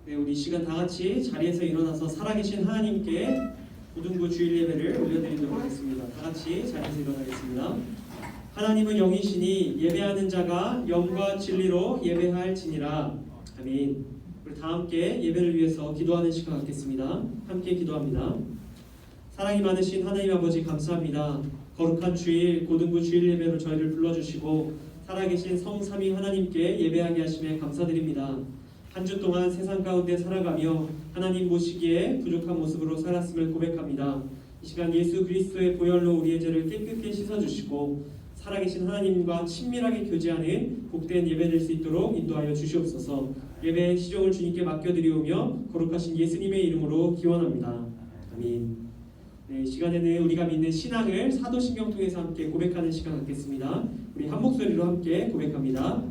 네, 우리 이 시간 다 같이 자리에서 일어나서 살아계신 하나님께 고등부 주일 예배를 올려드리도록 하겠습니다. 다 같이 자리에서 일어나겠습니다. 하나님은 영이시니 예배하는 자가 영과 진리로 예배할지니라. 아멘. 우리 다 함께 예배를 위해서 기도하는 시간 갖겠습니다. 함께 기도합니다. 사랑이 많으신 하나님 아버지 감사합니다. 거룩한 주일 고등부 주일 예배로 저희를 불러주시고 살아계신 성삼위 하나님께 예배하게 하심에 감사드립니다. 한 주 동안 세상 가운데 살아가며 하나님 모시기에 부족한 모습으로 살았음을 고백합니다. 이 시간 예수 그리스도의 보혈로 우리의 죄를 깨끗게 씻어주시고 살아계신 하나님과 친밀하게 교제하는 복된 예배 될 수 있도록 인도하여 주시옵소서. 예배의 시종을 주님께 맡겨드리오며 거룩하신 예수님의 이름으로 기원합니다. 아멘. 네, 이 시간에는 우리가 믿는 신앙을 사도신경 통해서 함께 고백하는 시간 갖겠습니다. 우리 한 목소리로 함께 고백합니다.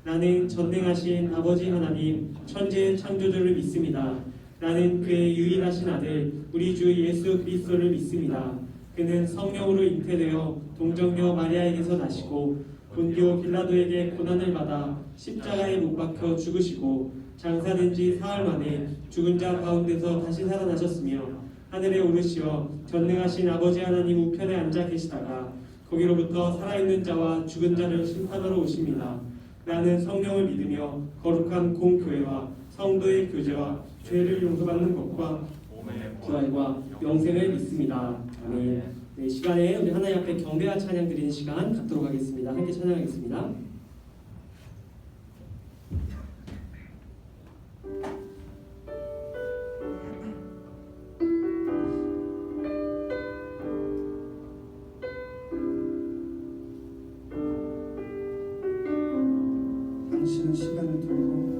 나는 전능하신 아버지 하나님 천지의 창조주를 믿습니다. 나는 그의 유일하신 아들 우리 주 예수 그리스도를 믿습니다. 그는 성령으로 잉태되어 동정녀 마리아에게서 나시고 본디오 빌라도에게 고난을 받아 십자가에 못 박혀 죽으시고 장사된 지 사흘 만에 죽은 자 가운데서 다시 살아나셨으며 하늘에 오르시어 전능하신 아버지 하나님 우편에 앉아 계시다가 거기로부터 살아있는 자와 죽은 자를 심판하러 오십니다. 나는 성령을 믿으며 거룩한 공교회와 성도의 교제와 죄를 용서받는 것과 부활과 영생을 믿습니다. 아멘. 네, 시간에 우리 하나님 앞에 경배와 찬양 드리는 시간 갖도록 하겠습니다. 함께 찬양하겠습니다.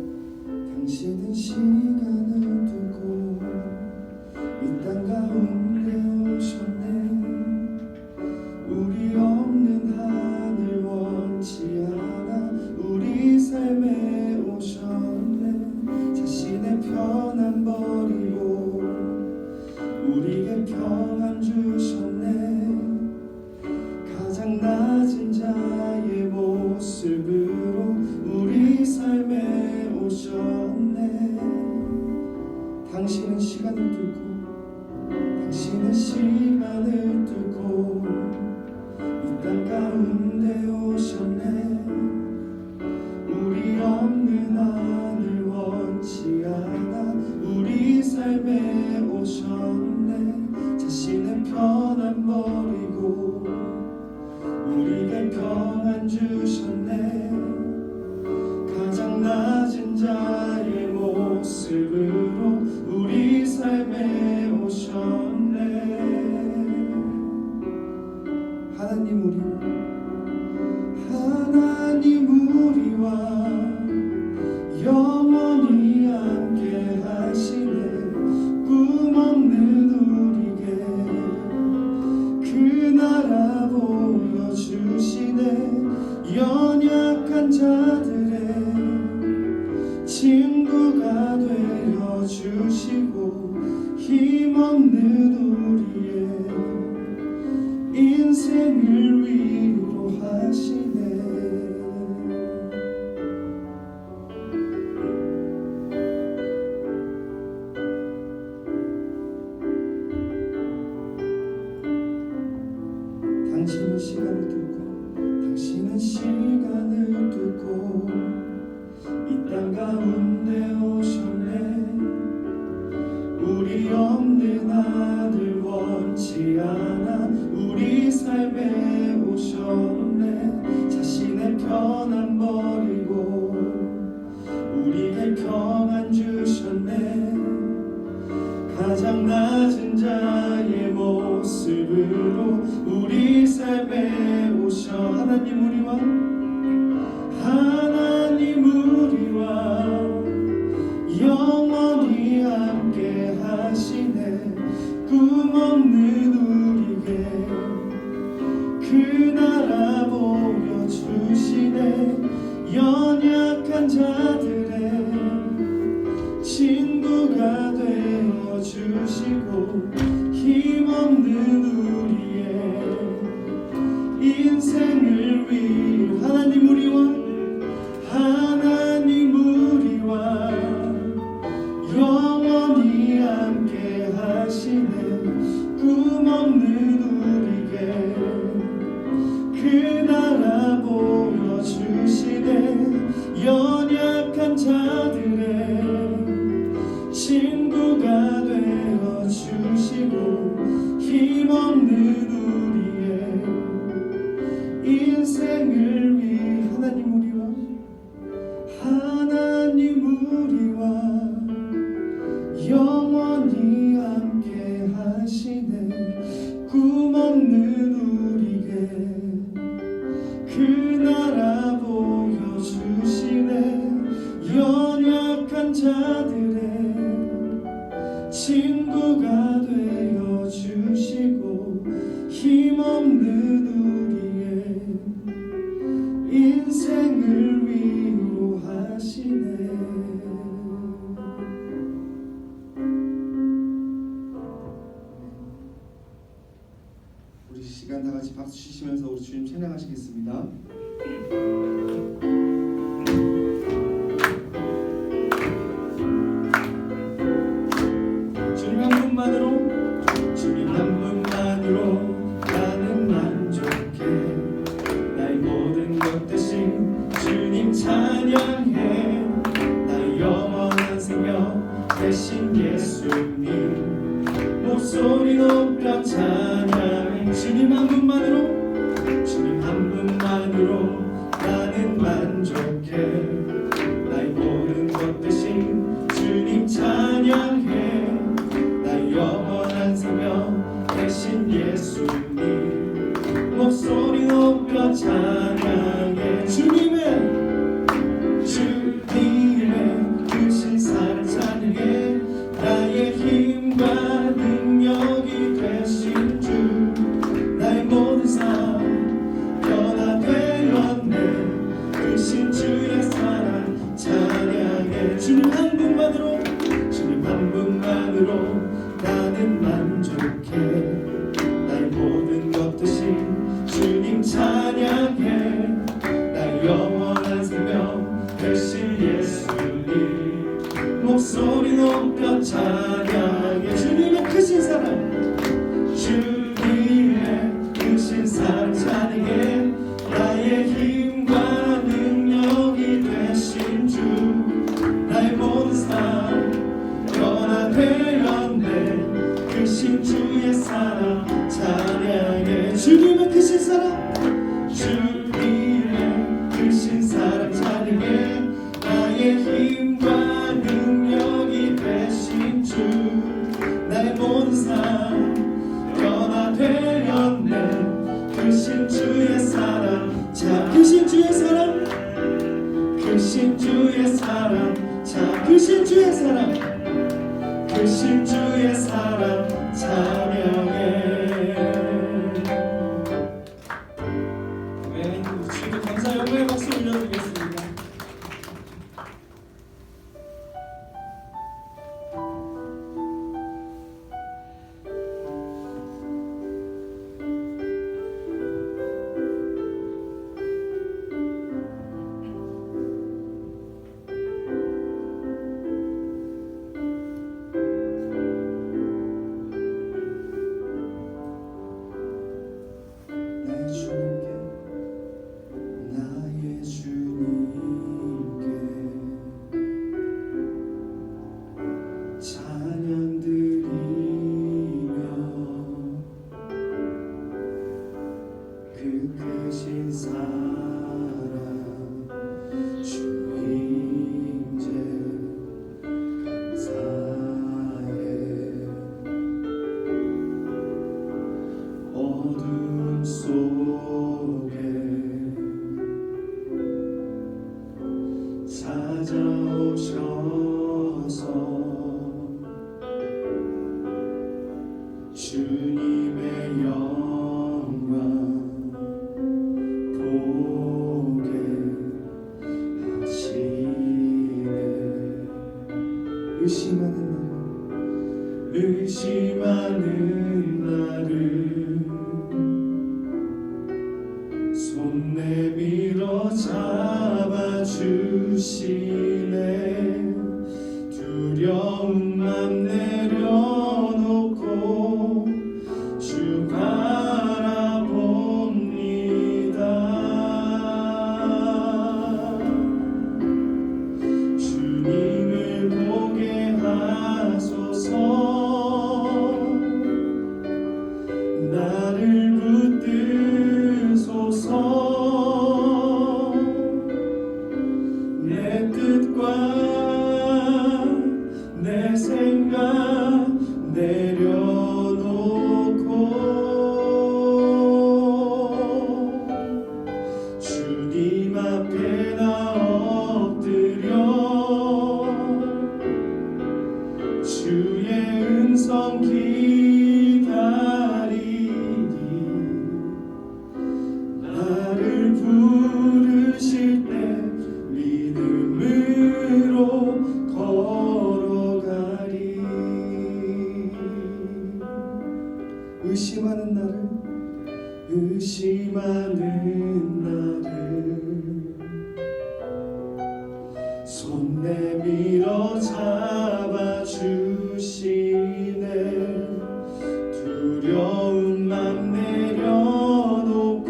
당신은 시간을 두고 이 땅 가운데 오셨네. 우리 없는 하늘 원치 않아 우리 삶에 오셨네. 자신의 편안 버리고 우리에게 평안 주셨네. 가장 낮은 자의 모습으로 우리 삶에 오셨네. 당신은 시간을 두고 이 땅 가운데 오셨네. 우리 없는 하늘 원치 않아 우리 삶에 오셨네. 자신의 편안 버리고 우리에게 평안 주셨네. 가장 낮은 자의 모습으로 우리 삶에 오셨네. 하나님 우리와 영원히 함께 하시네. 꿈 없는 우리에게 그 나라 보여주시네. 연약한 자들의 친구가 되어주시고 힘없는 우리의 인생을 위로하시네. 당신은 시간을 두고 이 땅 가운데 오셨네. 우리 없는 아들 원치 않아 우리 삶에 오셨네. 자신의 편안 버리고 우리에게 평안 주셨네. 가장 낮은 자의 모습으로 우리 삶에 오셔. 하나님 우리와 영원히 함께 하시네. 꿈 없는 우리에게 그 나라 보여주시네. 연약한 자들의 친구가 되어주시고 힘없는 우리의 인생을 위로 하나님 우리와 함께 하시네 꿈 없는 우리에게 그 나라 보여주시네 연약한 자들의 친구가 되어주시고 힘없는 우리의 인생을 위해 하나님 우리와 영원히 함께 하시네 꿈 없는 우리에게 그 나라 보여주시네 연약한 자들의 친구가 되어주시고 힘없는 우리의 인생을 위로하시네. 우리 시간 다 같이 박수 치시면서 우리 주님 찬양하시겠습니다. 주님 한 분만으로 나는 만족해 나의 모든 것 대신 주님 찬양해 나의 영원한 생명 대신 예수님 목소리 높여 찬양해 주님 한 분만으로 나는 만족해 나의 모든 것 대신 주님 찬양해 나의 영원한 생명 대신 예수님 목소리 높여 찬양해 주님의 크신 사랑 찬양해 나의 힘과 능력이 되신 주 나의 모든 삶 변화되었네 크신 주의 사랑 찬양해 주님 한 분만으로 나는 만족해 나의 모든 것 대신 주님 찬양해 나의 영원한 생명 되신 예수님 목소리 높여 찬양해 주님의 크신 사랑 찬양해 나의 힘과 능력이 되신 주 나의 모든 삶 변화되었네 크신 주의 사랑 찬양해 주님의 크신 사랑 찬양해 나의 힘과 능력이 되신 주 나의 모든 삶 변화되었네 크신 주의 사랑 크신 주의 사랑 크신 주의 사랑 크신 주의 사랑 찬양해 아멘. 우리 주님께 감사 영광의 박수 올려드리겠습니다. 크신 사랑 주 임재 감사해 어둠 속에 찾아오셔서 주님의 영광 보게 하시네 의심하는 나를 손 내밀어 잡아주시네 두려움만 내려 하소서. 나를 붙드소서. 내 뜻과 내 생각 내려놓고 주님 앞에 나 엎드려 주의 음성 기다리니 나를 부르실 때 믿음으로 걸어가리. 의심하는 나를 손 내밀어 잡아주시네. 두려움만 내려놓고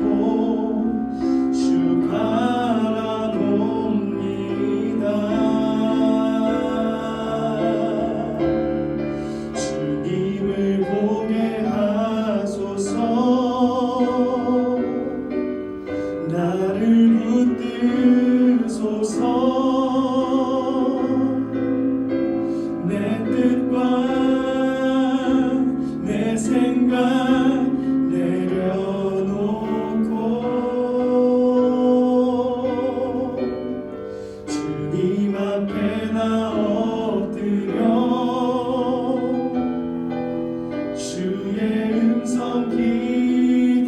주 바라봅니다. 주님을 보게 하소서. 나를 붙드소서. 내 뜻과 내 생각 내려놓고 주님 앞에 나 엎드려 주의 음성 기다리니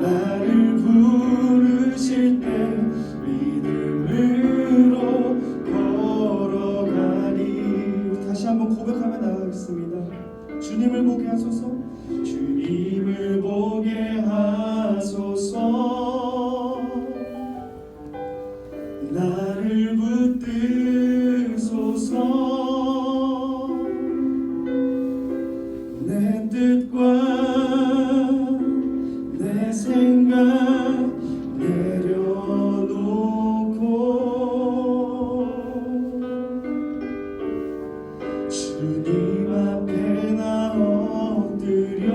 나를 부르실 때 믿음으로 걸어가리. 다시 한번 고백하며 나가겠습니다. 주님을 보게 하소서. 주님을 보게 하소서. 나를 붙드소서. 내 뜻과 내 생각 내려놓고 주님 앞에 나 엎드려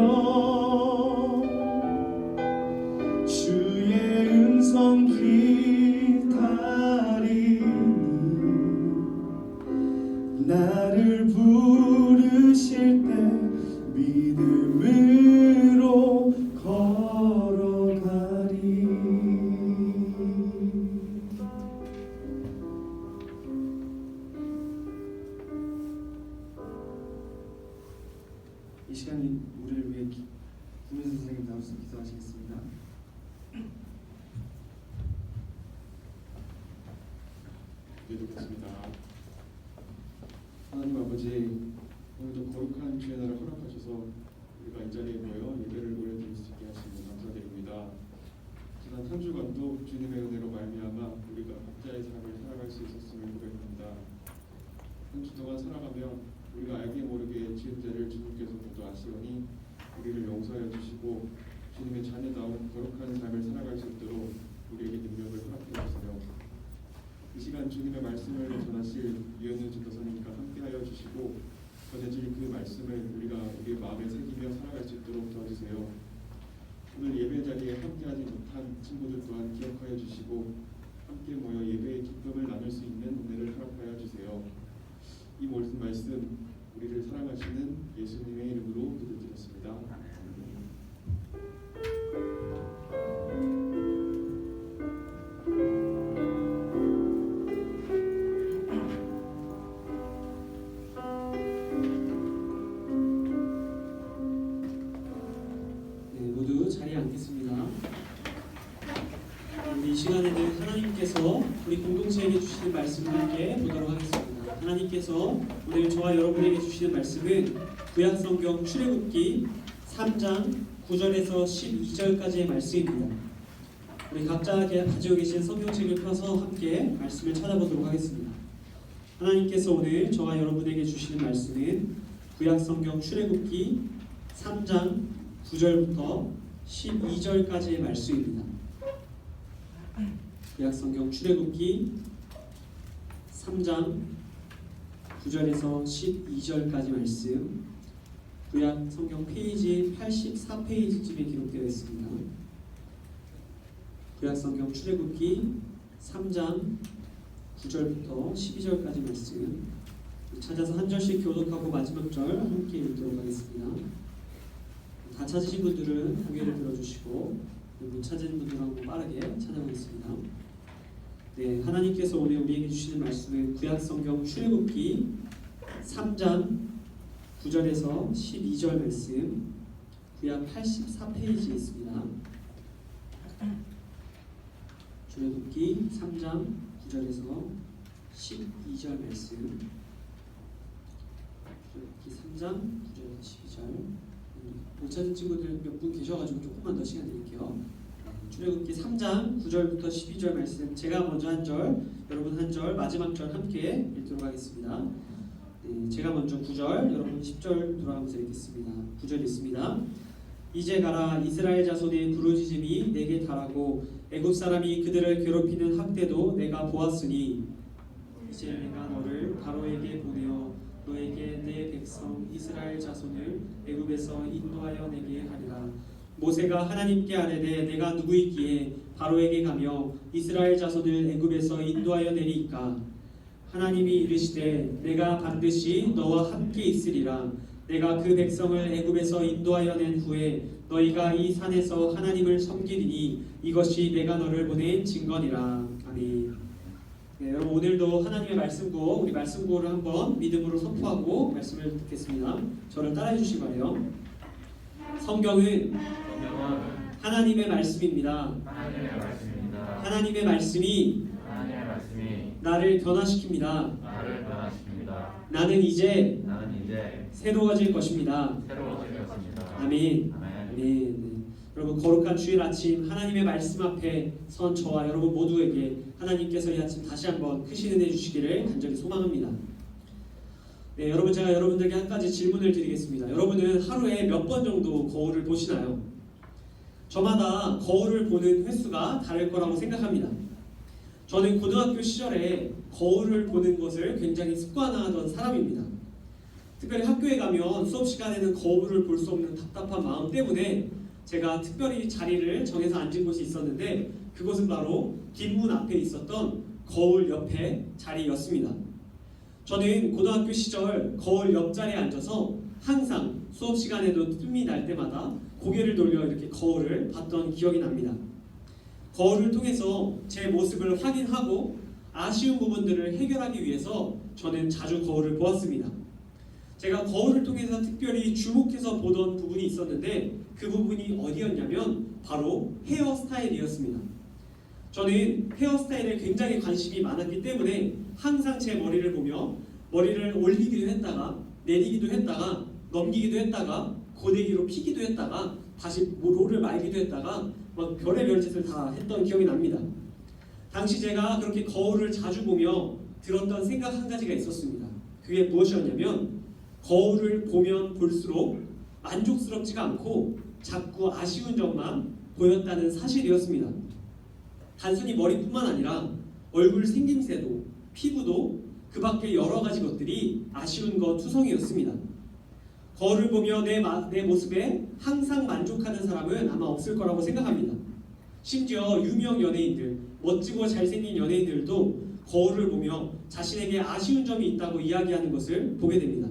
주의 음성 기다리니 나를 부르실 때 믿음으로 걸어가리. 이 시간이 우리를 위해 김윤 선생님 나와서 기도하시겠습니다. 기도드리겠습니다. 하나님 아버지, 오늘도 거룩한 주의 날을 허락하셔서 우리가 이 자리에 모여 예배를 올려드릴 수 있게 하시니 감사드립니다. 지난 한 주간도 주님의 은혜로 말미암아 우리가 각자의 삶을 살아갈 수 있었음을 고백합니다. 한 주 동안 살아가며 우리가 알게 모르게 지은 죄를 주님께서 모두 아시오니 우리를 용서하여 주시고 주님의 자녀다운 거룩한 삶을 살아갈 수 있도록 우리에게 능력을 허락해 주세요. 이 시간 주님의 말씀을 전하실 유현우 전도사님과 함께하여 주시고 전해질 그 말씀을 우리가 우리의 마음에 새기며 살아갈 수 있도록 도와주세요. 오늘 예배 자리에 함께하지 못한 친구들 또한 기억하여 주시고 함께 모여 예배의 기쁨을 나눌 수 있는 은혜를 허락하여 주세요. 이 모든 말씀 우리를 사랑하시는 예수님의 이름으로 기도드렸습니다. 모두 자리에 앉겠습니다. 이 시간에는 하나님께서 우리 공동체에게 주시는 말씀을 함께 보도록 하겠습니다. 하나님께서 오늘 저와 여러분에게 주시는 말씀은 구약성경 출애굽기 3장 9절에서 12절까지의 말씀입니다. 우리 각자 가지고 계신 성경책을 펴서 함께 말씀을 찾아보도록 하겠습니다. 하나님께서 오늘 저와 여러분에게 주시는 말씀은 구약성경 출애굽기 3장 9절부터 12절까지의 말씀입니다. 구약성경 출애굽기 3장 9절에서 12절까지 말씀, 구약 성경 페이지 84페이지쯤에 기록되어 있습니다. 구약 성경 출애굽기 3장 9절부터 12절까지 말씀 찾아서 한 절씩 교독하고 마지막 절 함께 읽도록 하겠습니다. 다 찾으신 분들은 고개를 들어주시고 못 찾은 분들은 한번 빠르게 찾아보겠습니다. 네, 하나님께서 오늘 우리에게 주시는 말씀은 구약 성경 출애굽기 3장 9절에서 12절 말씀, 구약 84페이지에 있습니다. 출애굽기 3장 9절에서 12절 말씀, 출애굽기 3장 9절에서 12절. 못 찾은 친구들 몇 분 계셔가지고 조금만 더 시간 드릴게요. 출애굽기 3장 9절부터 12절 말씀, 제가 먼저 한 절, 여러분 한 절, 마지막 절 함께 읽도록 하겠습니다. 네, 제가 먼저 9절, 여러분 10절 돌아가면서 읽겠습니다. 9절 있습니다. 이제 가라, 이스라엘 자손의 부르짖음이 내게 달하고 애굽 사람이 그들을 괴롭히는 학대도 내가 보았으니 이제 내가 너를 바로에게 보내어 너에게 내 백성 이스라엘 자손을 애굽에서 인도하여 내게 하리라. 모세가 하나님께 아뢰되 내가 누구이기에 바로에게 가며 이스라엘 자손을 애굽에서 인도하여 내리이까? 하나님이 이르시되 내가 반드시 너와 함께 있으리라. 내가 그 백성을 애굽에서 인도하여 낸 후에 너희가 이 산에서 하나님을 섬기리니 이것이 내가 너를 보낸 증거니라. 아멘. 네, 여러분 오늘도 하나님의 말씀고 우리 말씀고를 한번 믿음으로 선포하고 말씀을 듣겠습니다. 저를 따라해 주시기 바래요. 성경은 하나님의 말씀입니다. 하나님의 말씀이 나를 변화시킵니다. 나는 이제 새로워질 것입니다. 아멘. 아멘. 여러분 거룩한 주일 아침 하나님의 말씀 앞에 선 저와 여러분 모두에게 하나님께서 이 아침 다시 한번 크신 은혜 주시기를 간절히 소망합니다. 네, 여러분 제가 여러분들에게 한 가지 질문을 드리겠습니다. 여러분은 하루에 몇 번 정도 거울을 보시나요? 저마다 거울을 보는 횟수가 다를 거라고 생각합니다. 저는 고등학교 시절에 거울을 보는 것을 굉장히 습관화하던 사람입니다. 특별히 학교에 가면 수업 시간에는 거울을 볼 수 없는 답답한 마음 때문에 제가 특별히 자리를 정해서 앉은 곳이 있었는데 그곳은 바로 뒷문 앞에 있었던 거울 옆에 자리였습니다. 저는 고등학교 시절 거울 옆자리에 앉아서 항상 수업 시간에도 뜸이 날 때마다 고개를 돌려 이렇게 거울을 봤던 기억이 납니다. 거울을 통해서 제 모습을 확인하고 아쉬운 부분들을 해결하기 위해서 저는 자주 거울을 보았습니다. 제가 거울을 통해서 특별히 주목해서 보던 부분이 있었는데 그 부분이 어디였냐면 바로 헤어스타일이었습니다. 저는 헤어스타일에 굉장히 관심이 많았기 때문에 항상 제 머리를 보며 머리를 올리기도 했다가 내리기도 했다가 넘기기도 했다가 고데기로 피기도 했다가 다시 롤을 말기도 했다가 막 별의별 짓을 다 했던 기억이 납니다. 당시 제가 그렇게 거울을 자주 보며 들었던 생각 한 가지가 있었습니다. 그게 무엇이었냐면 거울을 보면 볼수록 만족스럽지가 않고 자꾸 아쉬운 점만 보였다는 사실이었습니다. 단순히 머리뿐만 아니라 얼굴 생김새도 피부도 그 밖에 여러 가지 것들이 아쉬운 것 투성이었습니다. 거울을 보며 내 모습에 항상 만족하는 사람은 아마 없을 거라고 생각합니다. 심지어 유명 연예인들, 멋지고 잘생긴 연예인들도 거울을 보며 자신에게 아쉬운 점이 있다고 이야기하는 것을 보게 됩니다.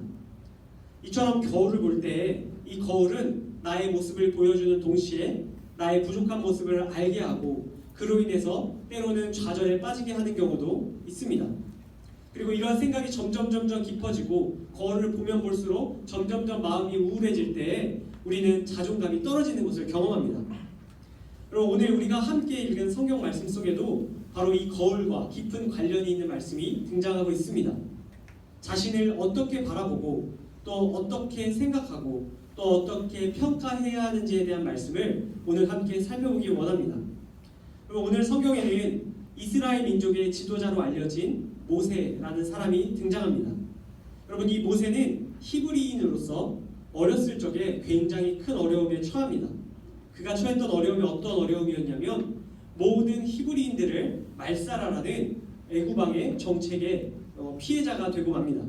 이처럼 거울을 볼 때 이 거울은 나의 모습을 보여주는 동시에 나의 부족한 모습을 알게 하고 그로 인해서 때로는 좌절에 빠지게 하는 경우도 있습니다. 그리고 이러한 생각이 점점 깊어지고 거울을 보면 볼수록 점점 마음이 우울해질 때 우리는 자존감이 떨어지는 것을 경험합니다. 그리고 오늘 우리가 함께 읽은 성경 말씀 속에도 바로 이 거울과 깊은 관련이 있는 말씀이 등장하고 있습니다. 자신을 어떻게 바라보고 또 어떻게 생각하고 또 어떻게 평가해야 하는지에 대한 말씀을 오늘 함께 살펴보기 원합니다. 그리고 오늘 성경에는 이스라엘 민족의 지도자로 알려진 모세라는 사람이 등장합니다. 여러분 이 모세는 히브리인으로서 어렸을 적에 굉장히 큰 어려움에 처합니다. 그가 처했던 어려움이 어떤 어려움이었냐면 모든 히브리인들을 말살하라는 애굽 왕의 정책의 피해자가 되고 맙니다.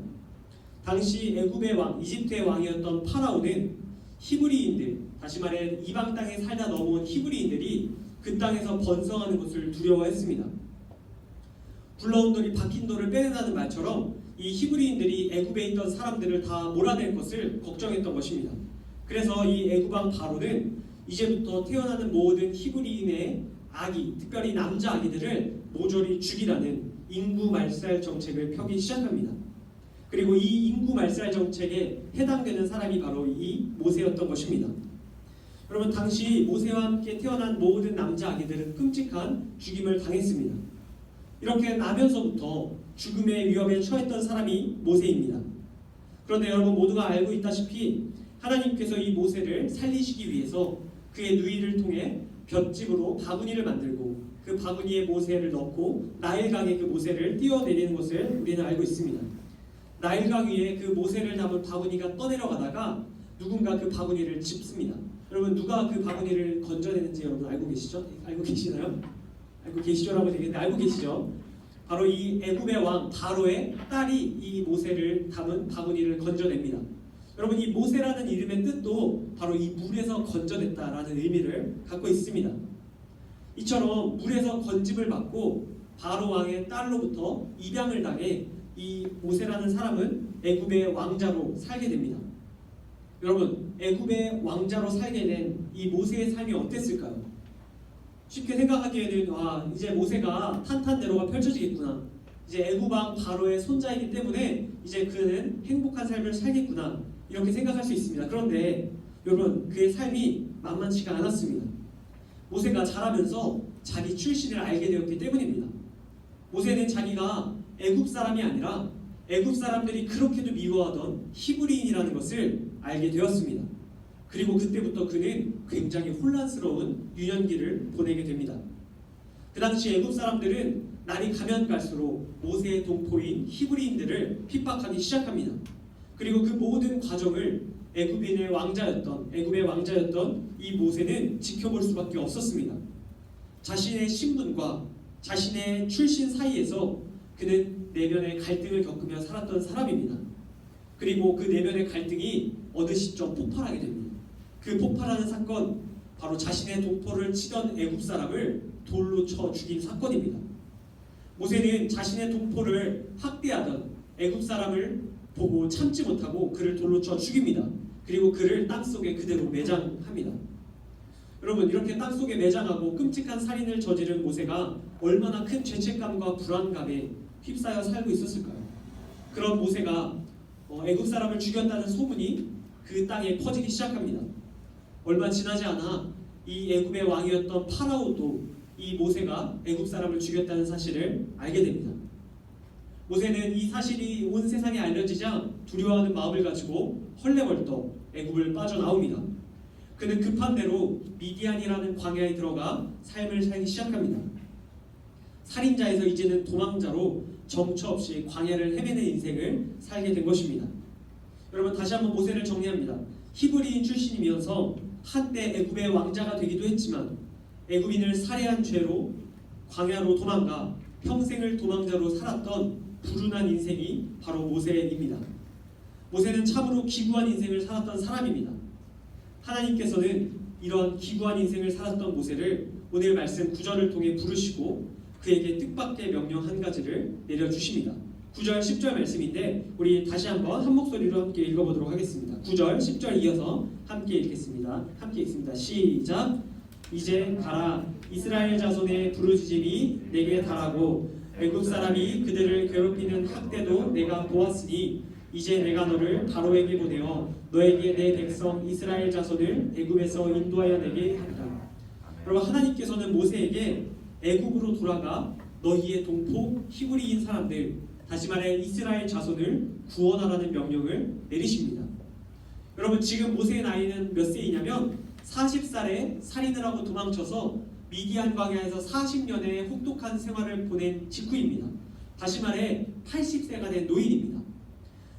당시 애굽의 왕, 이집트의 왕이었던 파라오는 히브리인들, 다시 말해 이방 땅에 살다 넘어온 히브리인들이 그 땅에서 번성하는 것을 두려워했습니다. 굴러온 돌이 박힌 돌을 빼낸다는 말처럼 이 히브리인들이 애굽에 있던 사람들을 다 몰아낼 것을 걱정했던 것입니다. 그래서 이 애굽 왕 바로는 이제부터 태어나는 모든 히브리인의 아기, 특별히 남자 아기들을 모조리 죽이라는 인구 말살 정책을 펴기 시작합니다. 그리고 이 인구 말살 정책에 해당되는 사람이 바로 이 모세였던 것입니다. 여러분, 당시 모세와 함께 태어난 모든 남자 아기들은 끔찍한 죽임을 당했습니다. 이렇게 나면서부터 죽음의 위협에 처했던 사람이 모세입니다. 그런데 여러분 모두가 알고 있다시피 하나님께서 이 모세를 살리시기 위해서 그의 누이를 통해 볏짚으로 바구니를 만들고 그 바구니에 모세를 넣고 나일강에 그 모세를 띄워내리는 것을 우리는 알고 있습니다. 나일강 위에 그 모세를 담은 바구니가 떠내려가다가 누군가 그 바구니를 짚습니다. 여러분, 누가 그 바구니를 건져내는지 여러분 알고 계시죠? 알고 계시나요? 알고 계시죠라고 되겠는데 알고 계시죠? 바로 이 애굽의 왕 바로의 딸이 이 모세를 담은 바구니를 건져냅니다. 여러분, 이 모세라는 이름의 뜻도 바로 이 물에서 건져냈다라는 의미를 갖고 있습니다. 이처럼 물에서 건짐을 받고 바로 왕의 딸로부터 입양을 당해 이 모세라는 사람은 애굽의 왕자로 살게 됩니다. 여러분, 애굽의 왕자로 살게 된 이 모세의 삶이 어땠을까요? 쉽게 생각하기에는 이제 모세가 탄탄대로가 펼쳐지겠구나, 이제 애굽 왕 바로의 손자이기 때문에 이제 그는 행복한 삶을 살겠구나, 이렇게 생각할 수 있습니다. 그런데 여러분, 그의 삶이 만만치가 않았습니다. 모세가 자라면서 자기 출신을 알게 되었기 때문입니다. 모세는 자기가 애굽 사람이 아니라 애굽 사람들이 그렇게도 미워하던 히브리인이라는 것을 알게 되었습니다. 그리고 그때부터 그는 굉장히 혼란스러운 유년기를 보내게 됩니다. 그 당시 애굽 사람들은 날이 가면 갈수록 모세의 동포인 히브리인들을 핍박하기 시작합니다. 그리고 그 모든 과정을 애굽의 왕자였던 이 모세는 지켜볼 수밖에 없었습니다. 자신의 신분과 자신의 출신 사이에서 그는 내면의 갈등을 겪으며 살았던 사람입니다. 그리고 그 내면의 갈등이 어느 시점 폭발하게 됩니다. 그 폭발하는 사건, 바로 자신의 동포를 치던 애굽 사람을 돌로 쳐 죽인 사건입니다. 모세는 자신의 동포를 학대하던 애굽 사람을 보고 참지 못하고 그를 돌로 쳐 죽입니다. 그리고 그를 땅속에 그대로 매장합니다. 여러분, 이렇게 땅속에 매장하고 끔찍한 살인을 저지른 모세가 얼마나 큰 죄책감과 불안감에 휩싸여 살고 있었을까요? 그런 모세가 애굽 사람을 죽였다는 소문이 그 땅에 퍼지기 시작합니다. 얼마 지나지 않아 이 애굽의 왕이었던 파라오도 이 모세가 애굽 사람을 죽였다는 사실을 알게 됩니다. 모세는 이 사실이 온 세상에 알려지자 두려워하는 마음을 가지고 헐레벌떡 애굽을 빠져나옵니다. 그는 급한 대로 미디안이라는 광야에 들어가 삶을 살기 시작합니다. 살인자에서 이제는 도망자로 정처 없이 광야를 헤매는 인생을 살게 된 것입니다. 여러분, 다시 한번 모세를 정리합니다. 히브리인 출신이면서 한때 애굽의 왕자가 되기도 했지만 애굽인을 살해한 죄로 광야로 도망가 평생을 도망자로 살았던 불운한 인생이 바로 모세입니다. 모세는 참으로 기구한 인생을 살았던 사람입니다. 하나님께서는 이런 기구한 인생을 살았던 모세를 오늘 말씀 9절을 통해 부르시고 그에게 뜻밖의 명령 한 가지를 내려주십니다. 9절 10절 말씀인데 우리 다시 한번 한 목소리로 함께 읽어보도록 하겠습니다. 9절 10절 이어서 함께 읽겠습니다. 함께 읽습니다. 시작. 이제 가라. 이스라엘 자손의 부르짖음이 내게 달하고 애굽 사람이 그들을 괴롭히는 학대도 내가 보았으니 이제 내가 너를 바로에게 보내어 너에게 내 백성 이스라엘 자손을 애굽에서 인도하여 내게 하리라. 여러분, 하나님께서는 모세에게 애굽으로 돌아가 너희의 동포 히브리인 사람들, 다시 말해 이스라엘 자손을 구원하라는 명령을 내리십니다. 여러분, 지금 모세의 나이는 몇 세이냐면 40살에 살인을 하고 도망쳐서 미디안 광야에서 40년의 혹독한 생활을 보낸 직후입니다. 다시 말해 80세가 된 노인입니다.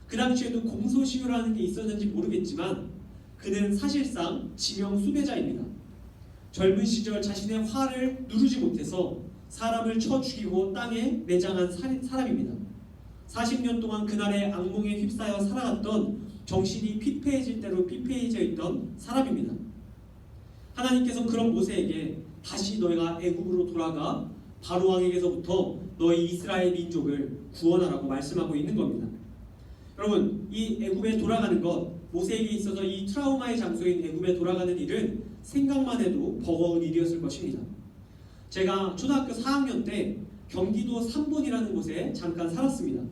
그 당시에도 공소시효라는 게 있었는지 모르겠지만 그는 사실상 지명 수배자입니다. 젊은 시절 자신의 화를 누르지 못해서 사람을 쳐 죽이고 땅에 내장한 사람입니다. 40년 동안 그날의 악몽에 휩싸여 살아갔던 정신이 피폐해질 대로 피폐해져 있던 사람입니다. 하나님께서 그런 모세에게 다시 너희가 애굽으로 돌아가 바로 왕에게서부터 너희 이스라엘 민족을 구원하라고 말씀하고 있는 겁니다. 여러분, 이 애굽에 돌아가는 것, 모세에게 있어서 이 트라우마의 장소인 애굽에 돌아가는 일은 생각만 해도 버거운 일이었을 것입니다. 제가 초등학교 4학년 때 경기도 삼본이라는 곳에 잠깐 살았습니다.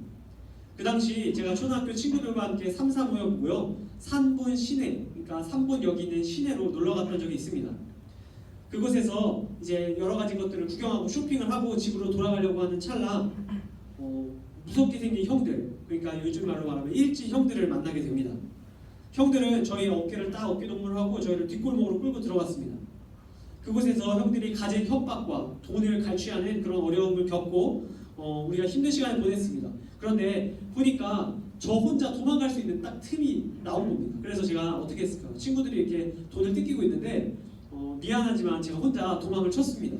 그 당시 제가 초등학교 친구들과 함께 3, 4 모였고요. 산본 시내, 그러니까 삼본역이 있는 시내로 놀러 갔던 적이 있습니다. 그곳에서 이제 여러 가지 것들을 구경하고 쇼핑을 하고 집으로 돌아가려고 하는 찰나 무섭게 생긴 형들, 그러니까 요즘 말로 말하면 일지 형들을 만나게 됩니다. 형들은 저희 어깨를 딱 어깨 동무를 하고 저희를 뒷골목으로 끌고 들어갔습니다. 그곳에서 형들이 가진 협박과 돈을 갈취하는 그런 어려움을 겪고 우리가 힘든 시간을 보냈습니다. 그런데 보니까 저 혼자 도망갈 수 있는 딱 틈이 나온 겁니다. 그래서 제가 어떻게 했을까요? 친구들이 이렇게 돈을 뜯기고 있는데 미안하지만 제가 혼자 도망을 쳤습니다.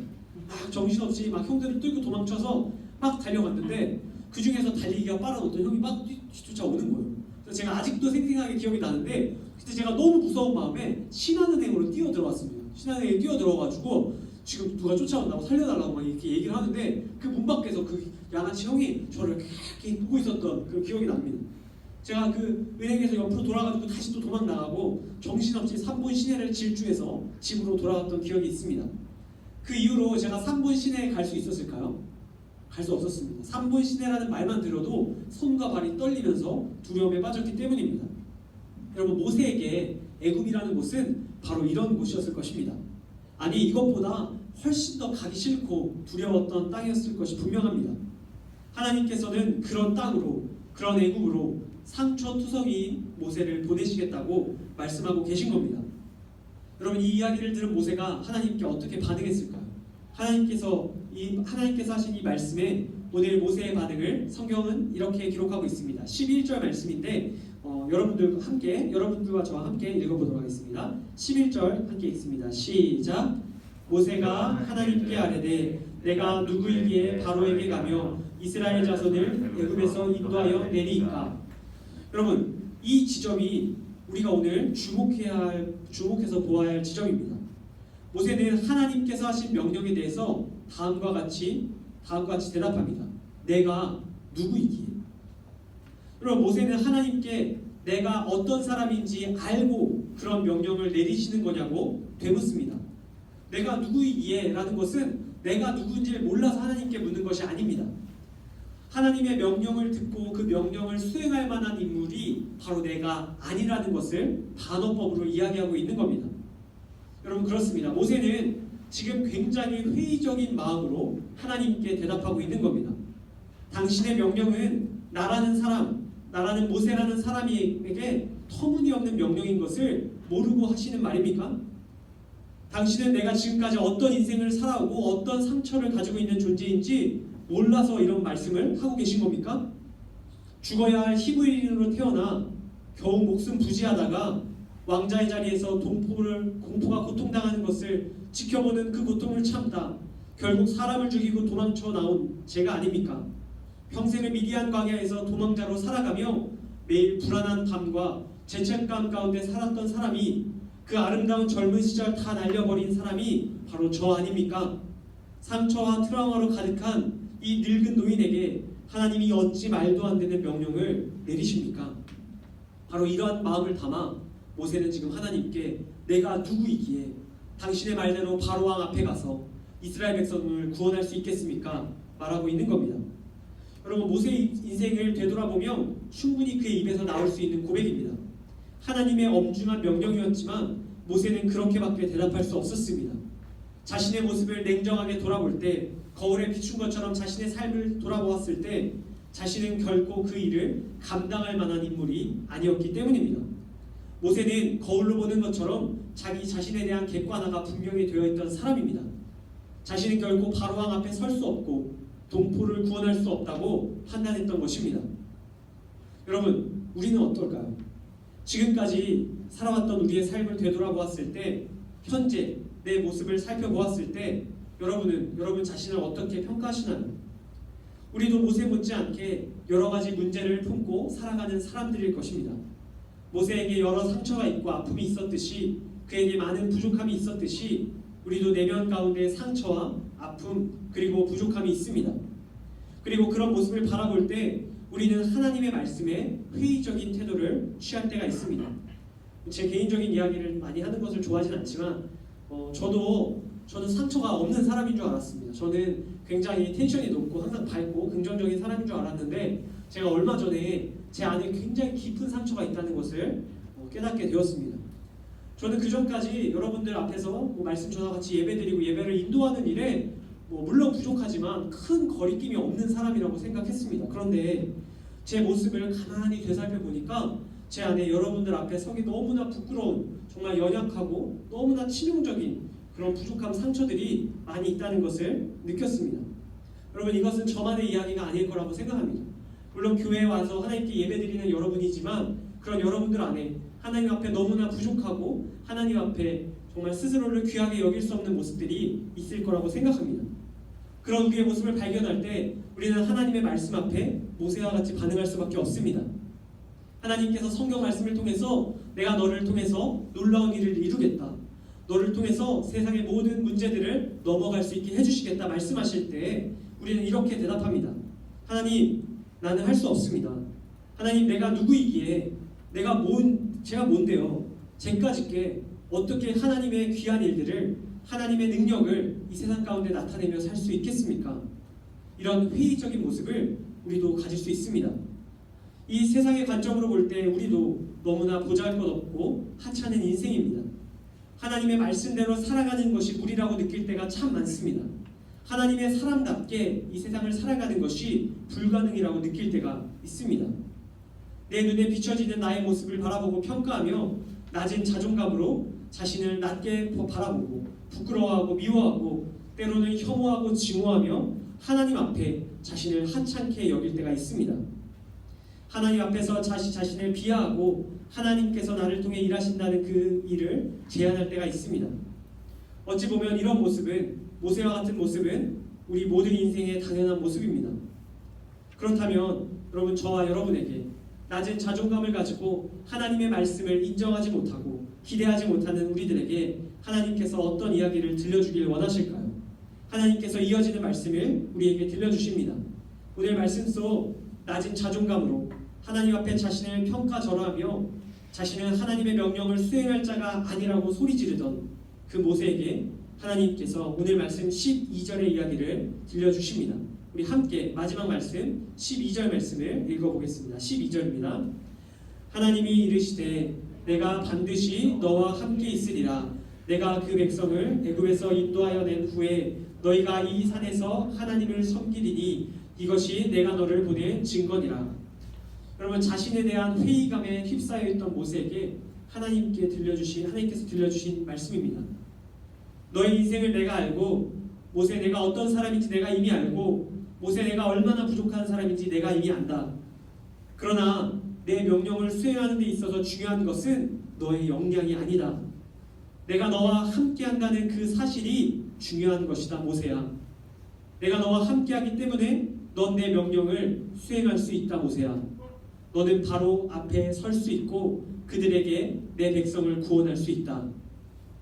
막 정신없이 막 형들을 뚫고 도망쳐서 막 달려갔는데 그 중에서 달리기가 빠른 어떤 형이 막 뒤쫓아오는 거예요. 그래서 제가 아직도 생생하게 기억이 나는데 그때 제가 너무 무서운 마음에 신한은행으로 뛰어들어왔습니다. 신한은행에 뛰어들어가지고 지금 누가 쫓아온다고 살려달라고 막 이렇게 얘기를 하는데 그 문 밖에서 그 양아치 형이 저를 이렇게 보고 있었던 그 기억이 납니다. 제가 그 은행에서 옆으로 돌아가지고 다시 또 도망 나가고 정신없이 삼본 시내를 질주해서 집으로 돌아갔던 기억이 있습니다. 그 이후로 제가 삼본 시내에 갈 수 있었을까요? 갈 수 없었습니다. 삼본 시내라는 말만 들어도 손과 발이 떨리면서 두려움에 빠졌기 때문입니다. 여러분, 모세에게 애굽이라는 곳은 바로 이런 곳이었을 것입니다. 아니, 이것보다 훨씬 더 가기 싫고 두려웠던 땅이었을 것이 분명합니다. 하나님께서는 그런 땅으로, 그런 애굽으로 상처투성이인 모세를 보내시겠다고 말씀하고 계신 겁니다. 여러분, 이 이야기를 들은 모세가 하나님께 어떻게 반응했을까요? 하나님께서 하신 이 말씀에 오늘 모세의 반응을 성경은 이렇게 기록하고 있습니다. 11절 말씀인데 여러분들과 저와 함께 읽어보도록 하겠습니다. 11절 함께 읽습니다. 시작. 모세가 하나님께 아뢰되 내가 누구이기에 바로에게 가며 이스라엘 자손을 애굽에서 인도하여 내리이까. 여러분, 이 지점이 우리가 오늘 주목해서 보아야 할 지점입니다. 모세는 하나님께서 하신 명령에 대해서 다음과 같이 대답합니다. 내가 누구이기에. 여러분, 모세는 하나님께 내가 어떤 사람인지 알고 그런 명령을 내리시는 거냐고 되묻습니다. 내가 누구이기에 라는 것은 내가 누구인지를 몰라서 하나님께 묻는 것이 아닙니다. 하나님의 명령을 듣고 그 명령을 수행할 만한 인물이 바로 내가 아니라는 것을 반어법으로 이야기하고 있는 겁니다. 여러분, 그렇습니다. 모세는 지금 굉장히 회의적인 마음으로 하나님께 대답하고 있는 겁니다. 당신의 명령은 나라는 모세라는 사람에게 터무니없는 명령인 것을 모르고 하시는 말입니까? 당신은 내가 지금까지 어떤 인생을 살아오고 어떤 상처를 가지고 있는 존재인지 몰라서 이런 말씀을 하고 계신 겁니까? 죽어야 할 히브리인으로 태어나 겨우 목숨 부지하다가 왕자의 자리에서 공포가 고통당하는 것을 지켜보는 그 고통을 참다 결국 사람을 죽이고 도망쳐 나온 제가 아닙니까? 평생을 미디안 광야에서 도망자로 살아가며 매일 불안한 밤과 죄책감 가운데 살았던 사람이, 그 아름다운 젊은 시절 다 날려버린 사람이 바로 저 아닙니까? 상처와 트라우마로 가득한 이 늙은 노인에게 하나님이 어찌 말도 안 되는 명령을 내리십니까? 바로 이러한 마음을 담아 모세는 지금 하나님께 내가 누구이기에 당신의 말대로 바로왕 앞에 가서 이스라엘 백성을 구원할 수 있겠습니까? 말하고 있는 겁니다. 여러분, 모세의 인생을 되돌아보면 충분히 그의 입에서 나올 수 있는 고백입니다. 하나님의 엄중한 명령이었지만 모세는 그렇게밖에 대답할 수 없었습니다. 자신의 모습을 냉정하게 돌아볼 때, 거울에 비춘 것처럼 자신의 삶을 돌아보았을 때 자신은 결코 그 일을 감당할 만한 인물이 아니었기 때문입니다. 모세는 거울로 보는 것처럼 자기 자신에 대한 객관화가 분명히 되어 있던 사람입니다. 자신은 결코 바로왕 앞에 설 수 없고 동포를 구원할 수 없다고 판단했던 것입니다. 여러분, 우리는 어떨까요? 지금까지 살아왔던 우리의 삶을 되돌아보았을 때, 현재 내 모습을 살펴보았을 때 여러분 자신을 어떻게 평가하시나요? 우리도 모세 못지않게 여러 가지 문제를 품고 살아가는 사람들일 것입니다. 모세에게 여러 상처가 있고 아픔이 있었듯이 그에게 많은 부족함이 있었듯이 우리도 내면 가운데 상처와 아픔 그리고 부족함이 있습니다. 그리고 그런 모습을 바라볼 때 우리는 하나님의 말씀에 회의적인 태도를 취할 때가 있습니다. 제 개인적인 이야기를 많이 하는 것을 좋아하진 않지만 저는 상처가 없는 사람인 줄 알았습니다. 저는 굉장히 텐션이 높고 항상 밝고 긍정적인 사람인 줄 알았는데 제가 얼마 전에 제 안에 굉장히 깊은 상처가 있다는 것을 깨닫게 되었습니다. 저는 그 전까지 여러분들 앞에서 말씀 전와 같이 예배드리고 예배를 인도하는 일에 물론 부족하지만 큰 거리낌이 없는 사람이라고 생각했습니다. 그런데 제 모습을 가만히 되살펴 보니까 제 안에 여러분들 앞에 서기 너무나 부끄러운, 정말 연약하고 너무나 치명적인 그런 부족함, 상처들이 많이 있다는 것을 느꼈습니다. 여러분, 이것은 저만의 이야기가 아닐 거라고 생각합니다. 물론 교회에 와서 하나님께 예배드리는 여러분이지만 그런 여러분들 안에 하나님 앞에 너무나 부족하고 하나님 앞에 정말 스스로를 귀하게 여길 수 없는 모습들이 있을 거라고 생각합니다. 그런 우리의 모습을 발견할 때 우리는 하나님의 말씀 앞에 모세와 같이 반응할 수밖에 없습니다. 하나님께서 성경 말씀을 통해서 내가 너를 통해서 놀라운 일을 이루겠다, 너를 통해서 세상의 모든 문제들을 넘어갈 수 있게 해주시겠다 말씀하실 때 우리는 이렇게 대답합니다. 하나님, 나는 할 수 없습니다. 하나님, 내가 누구이기에 제가 뭔데요? 제까짓게 어떻게 하나님의 귀한 일들을, 하나님의 능력을 이 세상 가운데 나타내며 살 수 있겠습니까? 이런 회의적인 모습을 우리도 가질 수 있습니다. 이 세상의 관점으로 볼 때 우리도 너무나 보잘것없고 하찮은 인생입니다. 하나님의 말씀대로 살아가는 것이 무리라고 느낄 때가 참 많습니다. 하나님의 사람답게 이 세상을 살아가는 것이 불가능이라고 느낄 때가 있습니다. 내 눈에 비춰지는 나의 모습을 바라보고 평가하며 낮은 자존감으로 자신을 낮게 바라보고 부끄러워하고 미워하고 때로는 혐오하고 증오하며 하나님 앞에 자신을 하찮게 여길 때가 있습니다. 하나님 앞에서 자신을 비하하고 하나님께서 나를 통해 일하신다는 그 일을 제안할 때가 있습니다. 어찌 보면 이런 모습은, 모세와 같은 모습은 우리 모든 인생의 당연한 모습입니다. 그렇다면 여러분, 저와 여러분에게 낮은 자존감을 가지고 하나님의 말씀을 인정하지 못하고 기대하지 못하는 우리들에게 하나님께서 어떤 이야기를 들려주길 원하실까요? 하나님께서 이어지는 말씀을 우리에게 들려주십니다. 오늘 말씀 속 낮은 자존감으로 하나님 앞에 자신을 평가절하하며 자신은 하나님의 명령을 수행할 자가 아니라고 소리 지르던 그 모세에게 하나님께서 오늘 말씀 12절의 이야기를 들려주십니다. 우리 함께 마지막 말씀 12절 말씀을 읽어보겠습니다. 12절입니다. 하나님이 이르시되 내가 반드시 너와 함께 있으리라. 내가 그 백성을 애굽에서 인도하여 낸 후에 너희가 이 산에서 하나님을 섬기리니 이것이 내가 너를 보낸 증거니라. 여러분, 자신에 대한 회의감에 휩싸여 있던 모세에게 하나님께서 들려주신 말씀입니다. 너의 인생을 내가 알고, 모세 내가 어떤 사람인지 내가 이미 알고, 모세 내가 얼마나 부족한 사람인지 내가 이미 안다. 그러나 내 명령을 수행하는 데 있어서 중요한 것은 너의 역량이 아니다. 내가 너와 함께한다는 그 사실이 중요한 것이다, 모세야. 내가 너와 함께하기 때문에 넌 내 명령을 수행할 수 있다, 모세야. 너는 바로 앞에 설 수 있고 그들에게 내 백성을 구원할 수 있다.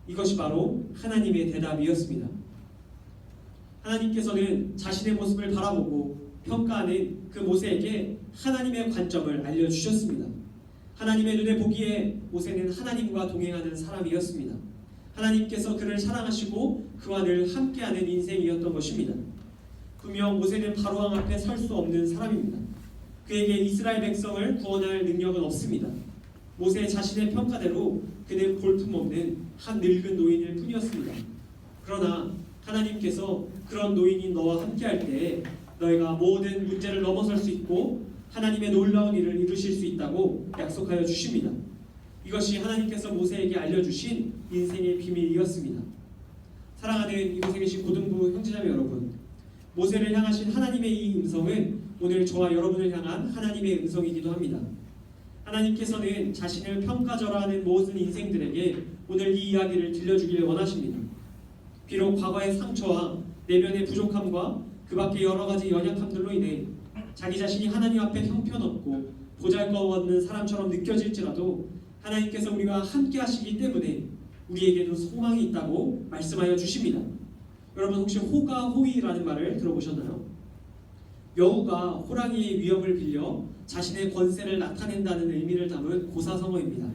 이것이 바로 하나님의 대답이었습니다. 하나님께서는 자신의 모습을 바라보고 평가하는 그 모세에게 하나님의 관점을 알려주셨습니다. 하나님의 눈에 보기에 모세는 하나님과 동행하는 사람이었습니다. 하나님께서 그를 사랑하시고 그와 늘 함께하는 인생이었던 것입니다. 분명 모세는 바로왕 앞에 설 수 없는 사람입니다. 그에게 이스라엘 백성을 구원할 능력은 없습니다. 모세 자신의 평가대로 그는 볼품없는 한 늙은 노인일 뿐이었습니다. 그러나 하나님께서 그런 노인인 너와 함께할 때 너희가 모든 문제를 넘어설 수 있고 하나님의 놀라운 일을 이루실 수 있다고 약속하여 주십니다. 이것이 하나님께서 모세에게 알려주신 인생의 비밀이었습니다. 사랑하는 이곳에 계신 고등부 형제자매 여러분, 모세를 향하신 하나님의 이 음성은 오늘 저와 여러분을 향한 하나님의 음성이기도 합니다. 하나님께서는 자신을 평가절하하는 모든 인생들에게 오늘 이 이야기를 들려주길 원하십니다. 비록 과거의 상처와 내면의 부족함과 그 밖의 여러 가지 연약함들로 인해 자기 자신이 하나님 앞에 형편없고 보잘것없는 사람처럼 느껴질지라도 하나님께서 우리와 함께 하시기 때문에 우리에게도 소망이 있다고 말씀하여 주십니다. 여러분 혹시 호가호위라는 말을 들어보셨나요? 여우가 호랑이의 위협을 빌려 자신의 권세를 나타낸다는 의미를 담은 고사성어입니다.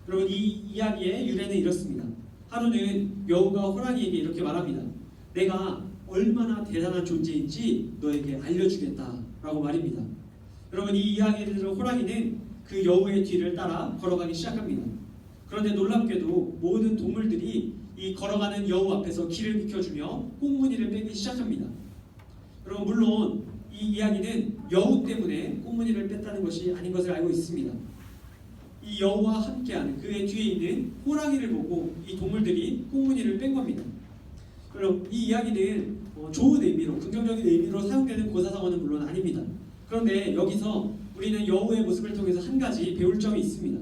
여러분 이 이야기의 유래는 이렇습니다. 하루는 여우가 호랑이에게 이렇게 말합니다. 내가 얼마나 대단한 존재인지 너에게 알려주겠다라고 말입니다. 여러분 이 이야기를 들은 호랑이는 그 여우의 뒤를 따라 걸어가기 시작합니다. 그런데 놀랍게도 모든 동물들이 이 걸어가는 여우 앞에서 길을 비켜주며 꽁무니를 빼기 시작합니다. 여러분 물론 이 이야기는 여우 때문에 꽁무니를 뺐다는 것이 아닌 것을 알고 있습니다. 이 여우와 함께하는 그의 뒤에 있는 호랑이를 보고 이 동물들이 꽁무니를 뺀 겁니다. 그럼 이 이야기는 좋은 의미로 긍정적인 의미로 사용되는 고사성어는 물론 아닙니다. 그런데 여기서 우리는 여우의 모습을 통해서 한 가지 배울 점이 있습니다.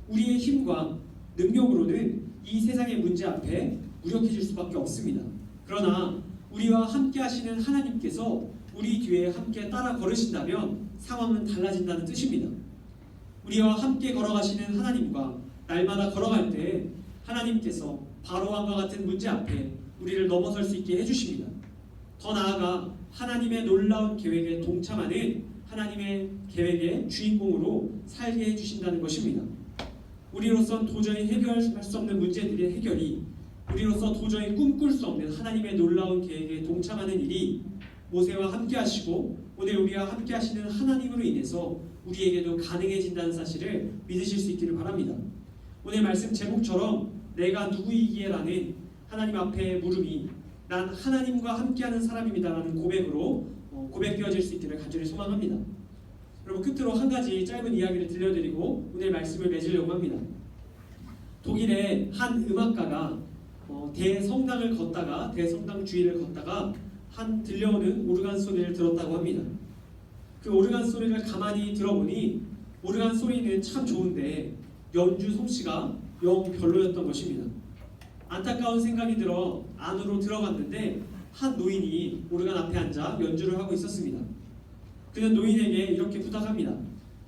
우리의 힘과 능력으로는 이 세상의 문제 앞에 무력해질 수밖에 없습니다. 그러나 우리와 함께 하시는 하나님께서 우리 뒤에 함께 따라 걸으신다면 상황은 달라진다는 뜻입니다. 우리와 함께 걸어가시는 하나님과 날마다 걸어갈 때 하나님께서 바로왕과 같은 문제 앞에 우리를 넘어설 수 있게 해주십니다. 더 나아가 하나님의 놀라운 계획에 동참하는 하나님의 계획의 주인공으로 살게 해주신다는 것입니다. 우리로선 도저히 해결할 수 없는 문제들의 해결이 우리로서 도저히 꿈꿀 수 없는 하나님의 놀라운 계획에 동참하는 일이 모세와 함께 하시고 오늘 우리와 함께 하시는 하나님으로 인해서 우리에게도 가능해진다는 사실을 믿으실 수 있기를 바랍니다. 오늘 말씀 제목처럼 내가 누구이기에 라는 하나님 앞에 물음이 난 하나님과 함께하는 사람입니다 라는 고백으로 고백되어질 수 있기를 간절히 소망합니다. 여러분 끝으로 한 가지 짧은 이야기를 들려드리고 오늘 말씀을 맺으려고 합니다. 독일의 한 음악가가 대성당을 걷다가 대성당 주위를 걷다가 한 들려오는 오르간 소리를 들었다고 합니다. 그 오르간 소리를 가만히 들어보니 오르간 소리는 참 좋은데 연주 솜씨가 영 별로였던 것입니다. 안타까운 생각이 들어 안으로 들어갔는데 한 노인이 오르간 앞에 앉아 연주를 하고 있었습니다. 그는 노인에게 이렇게 부탁합니다.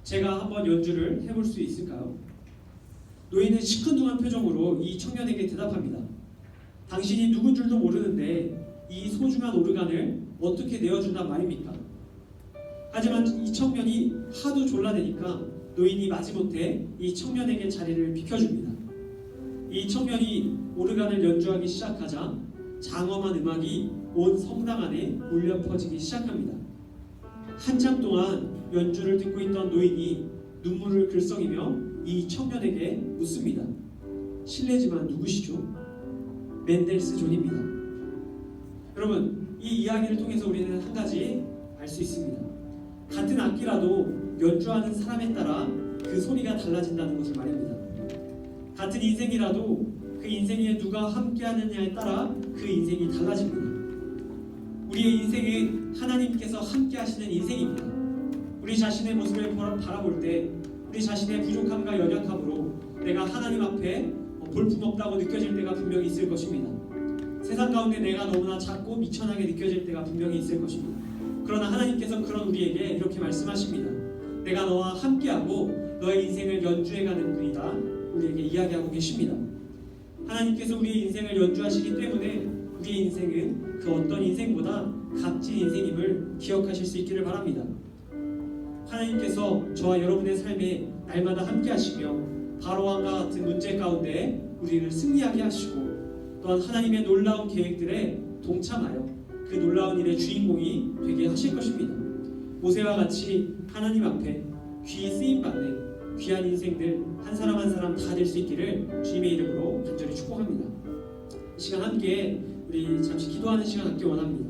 제가 한번 연주를 해볼 수 있을까요? 노인은 시큰둥한 표정으로 이 청년에게 대답합니다. 당신이 누군 줄도 모르는데 이 소중한 오르간을 어떻게 내어준단 말입니까? 하지만 이 청년이 하도 졸라대니까 노인이 마지못해 이 청년에게 자리를 비켜줍니다. 이 청년이 오르간을 연주하기 시작하자 장엄한 음악이 온 성당 안에 울려 퍼지기 시작합니다. 한참 동안 연주를 듣고 있던 노인이 눈물을 글썽이며 이 청년에게 묻습니다. 실례지만 누구시죠? 멘델스 존입니다. 여러분 이 이야기를 통해서 우리는 한 가지 알 수 있습니다. 같은 악기라도 연주하는 사람에 따라 그 소리가 달라진다는 것을 말입니다. 같은 인생이라도 그 인생에 누가 함께하느냐에 따라 그 인생이 달라집니다. 우리의 인생은 하나님께서 함께하시는 인생입니다. 우리 자신의 모습을 바라볼 때 우리 자신의 부족함과 연약함으로 내가 하나님 앞에 볼품없다고 느껴질 때가 분명히 있을 것입니다. 세상 가운데 내가 너무나 작고 미천하게 느껴질 때가 분명히 있을 것입니다. 그러나 하나님께서 그런 우리에게 이렇게 말씀하십니다. 내가 너와 함께하고 너의 인생을 연주해가는 분이다. 우리에게 이야기하고 계십니다. 하나님께서 우리의 인생을 연주하시기 때문에 우리의 인생은 그 어떤 인생보다 값진 인생임을 기억하실 수 있기를 바랍니다. 하나님께서 저와 여러분의 삶에 날마다 함께 하시며 바로왕과 같은 문제 가운데 우리를 승리하게 하시고 또한 하나님의 놀라운 계획들에 동참하여 그 놀라운 일의 주인공이 되게 하실 것입니다. 모세와 같이 하나님 앞에 귀히 쓰임받는 귀한 인생들 한 사람 한 사람 다 될 수 있기를 주님의 이름으로 간절히 축복합니다. 이 시간 함께 우리 잠시 기도하는 시간 갖기 원합니다.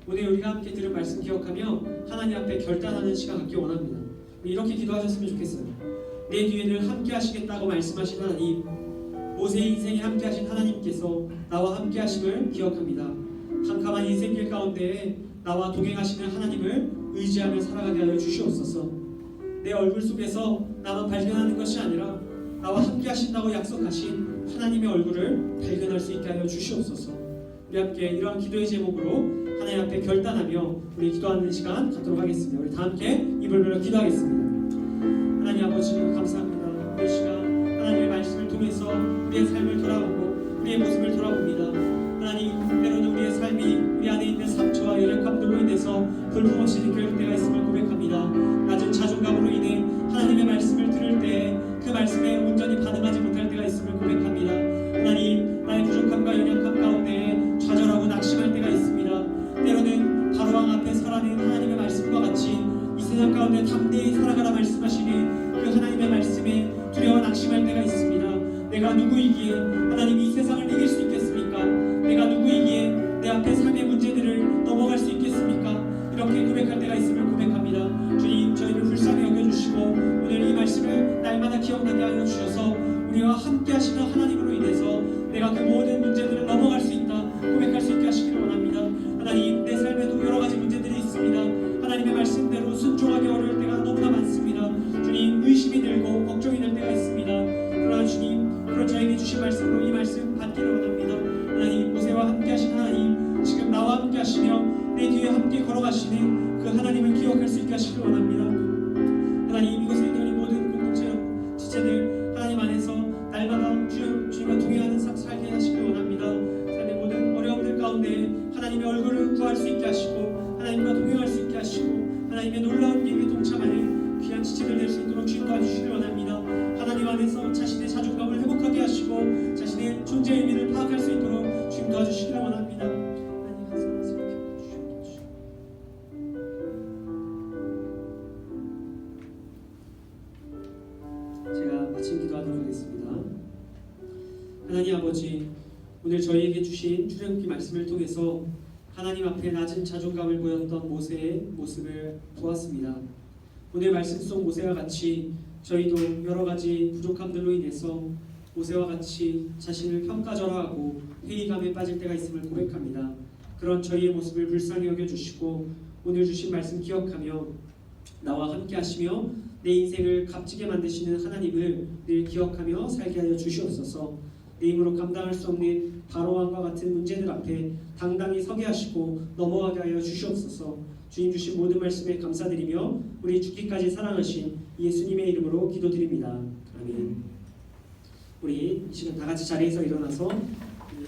오늘 우리가 함께 들은 말씀 기억하며 하나님 앞에 결단하는 시간 갖기 원합니다. 이렇게 기도하셨으면 좋겠어요. 내 뒤에는 함께 하시겠다고 말씀하신 하나님, 모세의 인생에 함께 하신 하나님께서 나와 함께 하심을 기억합니다. 캄캄한 인생길 가운데 나와 동행하시는 하나님을 의지하며 살아가게 하여 주시옵소서. 내 얼굴 속에서 나만 발견하는 것이 아니라 나와 함께 하신다고 약속하신 하나님의 얼굴을 발견할 수 있게 하여 주시옵소서. 우리 함께 이러한 기도의 제목으로 하나님 앞에 결단하며 우리 기도하는 시간 갖도록 하겠습니다. 우리 다 함께 입을 열어 기도하겠습니다. 하나님 아버지 감사합니다. 이 시간 하나님의 말씀을 통해서 우리의 삶을 돌아보고 우리의 모습을 돌아봅니다. 하나님, 때로는 우리의 삶이 우리 안에 있는 상처와 연약함들로 인해서 볼품없이 느껴질 때가 있음을 고백합니다. 낮은 자존감으로 인해 하나님의 말씀을 들을 때 그 말씀에 온전히 반응하지 못할 때가 있음을 고백합니다. 하나님, 나의 부족함과 연약함 가운데 좌절하고 낙심할 때가 있습니다. 때로는 바로왕 앞에 설하는 하나님의 말씀과 같이 이 세상 가운데 담대히 살아가라 말씀하시니 그 하나님의 말씀에 두려워 낙심할 때가 있습니다. 내가 누구이기에 하나님 이 세상을 이길 수 있겠습니까? 내가 누구이기에 내 앞에 삶의 문제들을 넘어갈 수 있겠습니까? 이렇게 고백할 때가 있음을 고백합니다. 주님, 저희를 불쌍히 여겨주시고 오늘 이 말씀을 날마다 기억나게 하여 주셔서 우리와 함께 하시는 하나님으로 인해서 내가 그 모든 문제들을 넘어갈 수 있다 고백할 수 있게 하시기를 원합니다. 하나님, 내 삶에도 여러 가지 문제들이 있습니다. 하나님의 말씀대로 순종하기 어려울 때가 너무나 많습니다. 주님, 의심이 들고 걱정이 될 때가 있습니다. 그러나 주님, 그런 저에게 주신 말씀으로 이 말씀 받기를 원합니다. 하나님, 모세와 함께 하신 하나님, 지금 나와 함께 하시며 내 뒤에 함께 걸어가시는 그 하나님을 기억할 수 있게 하시길 원합니다. 하나님, 이곳에 있는 우리 모든 공동체 지체들 하나님 안에서 날마다 주님과 동행하는 삶 살게 하시길 원합니다. 삶의 모든 어려움들 가운데 하나님의 얼굴을 구할 수 있게 하시고 하나님과 동행할 수 있게 하시고 하나님의 놀라운 일에 동참하는 귀한 지체들 될 수 있도록 주님 도와주시길 원합니다. 하나님 안에서 자신의 자존감을 회복하게 하시고 자신의 존재 의미를 파악할 수 있도록 주님 도와주시길 원합니다. 하나님 항상 말씀을 주시옵소서. 제가 마침 기도하도록 하겠습니다. 하나님 아버지, 오늘 저희에게 주신 출애굽기 말씀을 통해서 하나님 앞에 낮은 자존감을 보였던 모세의 모습을 보았습니다. 오늘 말씀 속 모세와 같이 저희도 여러 가지 부족함들로 인해서 모세와 같이 자신을 평가절하하고 회의감에 빠질 때가 있음을 고백합니다. 그런 저희의 모습을 불쌍히 여겨주시고 오늘 주신 말씀 기억하며 나와 함께 하시며 내 인생을 값지게 만드시는 하나님을 늘 기억하며 살게 하여 주시옵소서. 내 힘으로 감당할 수 없는 바로왕과 같은 문제들 앞에 당당히 서게 하시고 넘어가게 하여 주시옵소서. 주님 주신 모든 말씀에 감사드리며 우리 죽기까지 사랑하신 예수님의 이름으로 기도드립니다. 아멘. 우리 이 시간 다 같이 자리에서 일어나서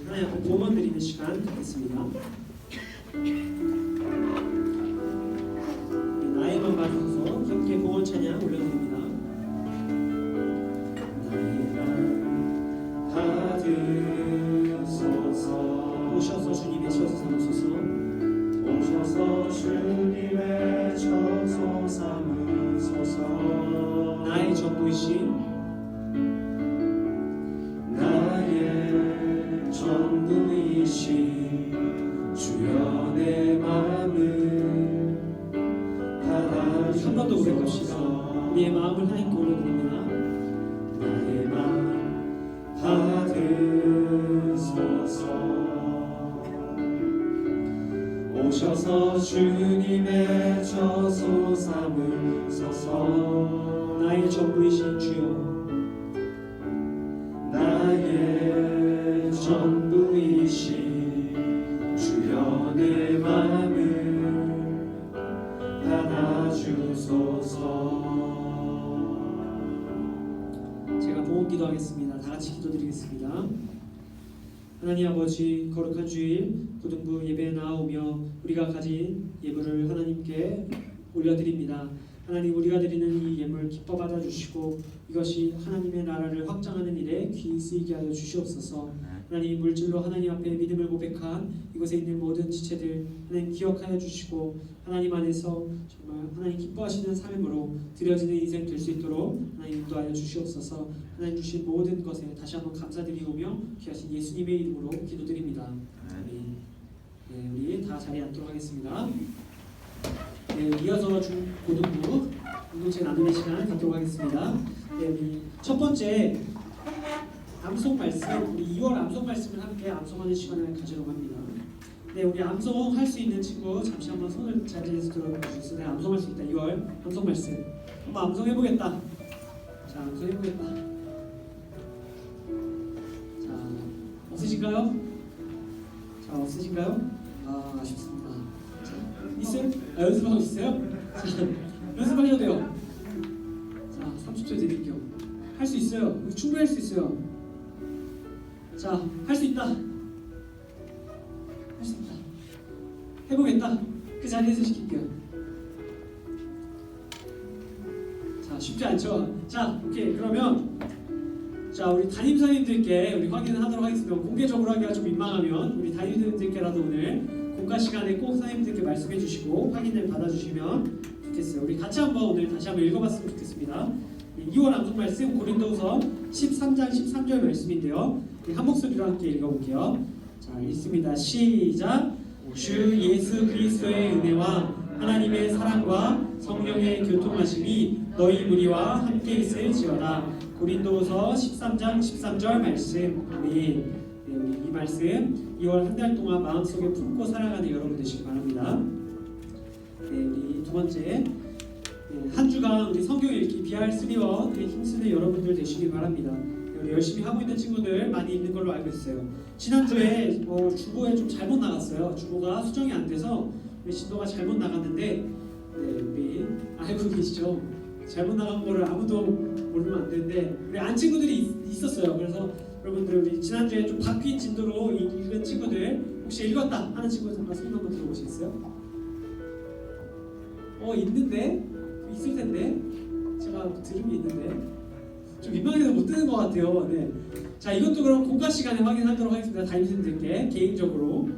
하나님 앞에 봉헌 드리는 시간 갖겠습니다. 나의 맘 받으셔서 함께 봉헌 찬양 올려드립니다. 오셔서 주님의 처소 삼으소서. 오셔서 주님의 처소 삼으소서. 나의 전부이신 나의 전부이신 주여 내 마음을 받아주소서. 한 번 더 고백합시다. 우리의 마음을 하나님께 올려드립니다. 나의 마음 받으소서. 오셔서 주님의 처소 삼으소서. 나의 전부이신 주여, 나의 전부이신 주여 내 마음을 받아주소서. 제가 봉헌 기도하겠습니다. 다 같이 기도드리겠습니다. 하나님 아버지, 거룩한 주일 고등부 예배에 나오며 우리가 가진 예물을 하나님께 올려드립니다. 하나님, 우리가 드리는 이 예물 기뻐 받아주시고 이것이 하나님의 나라를 확장하는 일에 귀히 쓰이게 하여 주시옵소서. 하나님, 물질로 하나님 앞에 믿음을 고백한 이곳에 있는 모든 지체들 하나님 기억하여 주시고 하나님 안에서 정말 하나님 기뻐하시는 삶으로 드려지는 인생 될 수 있도록 하나님 인도하여 주시옵소서. 하나님 주신 모든 것에 다시 한번 감사드리오며 귀하신 예수님의 이름으로 기도드립니다. 아멘. 네, 우리 다 자리에 앉도록 하겠습니다. 네, 이어서 고등부 공동체 나누는 시간 갖도록 하겠습니다. 네, 우리 첫 번째 암송 말씀, 우리 2월 암송 말씀을 함께 암송하는 시간을 가지려고 합니다. 네, 우리 암송 할 수 있는 친구 잠시 한번 손을 자리에서 들어주세요. 네, 암송할 수 있다. 2월 암송 말씀. 한번 암송해보겠다. 자, 암송해보겠다. 자, 없으신가요? 자, 없으신가요? 아쉽습니다. 자, 있어요? 연습하고 있어요? 자, 연습하셔도 돼요. 자, 30초 드릴게요. 할 수 있어요. 충분히 할 수 있어요. 자, 할 수 있다. 할 수 있다. 해보겠다. 그 자리에서 시킬게요. 자, 쉽지 않죠? 자, 오케이. 그러면 자, 우리 담임선생님들께 우리 확인을 하도록 하겠습니다. 공개적으로 하기가 좀 민망하면 우리 담임선생님들께라도 오늘 공과 시간에 꼭 선생님들께 말씀해 주시고 확인을 받아주시면 좋겠어요. 우리 같이 한번 오늘 다시 한번 읽어봤으면 좋겠습니다. 2월 암송 말씀 고린도후서 13장 13절 말씀인데요. 우리 한 목소리로 함께 읽어볼게요. 자, 읽습니다. 시작. 주 예수 그리스도의 은혜와 하나님의 사랑과 성령의 교통하심이 너희 무리와 함께 있을지어다. 고린도후서 13장 13절 말씀. 우리 이 말씀 2월 한 달 동안 마음속에 품고 살아가는 여러분 되시기 바랍니다. 우리 두 번째, 한 주간 우리 성경 읽기 BR3와 힘쓰는 여러분들 되시기 바랍니다. 우리 열심히 하고 있는 친구들 많이 있는 걸로 알고 있어요. 지난주에 주보에 좀 잘못 나갔어요. 주보가 수정이 안 돼서 우리 진도가 잘못 나갔는데 우리 알고 계시죠? 잘못 나간 거를 아무도 모르면 안 되는데 우리 안 친구들이 있었어요. 그래서 여러분들 우리 지난주에 좀 바뀐 진도로 읽은 친구들 혹시 읽었다 하는 친구 잠깐 손 한번 들어보시겠어요? 있는데? 있을 텐데 제가 들은 게 있는데 좀 민망해서 못 듣는 것 같아요. 네. 자, 이것도 그럼 공과 시간에 확인하도록 하겠습니다. 담임선생님들께 개인적으로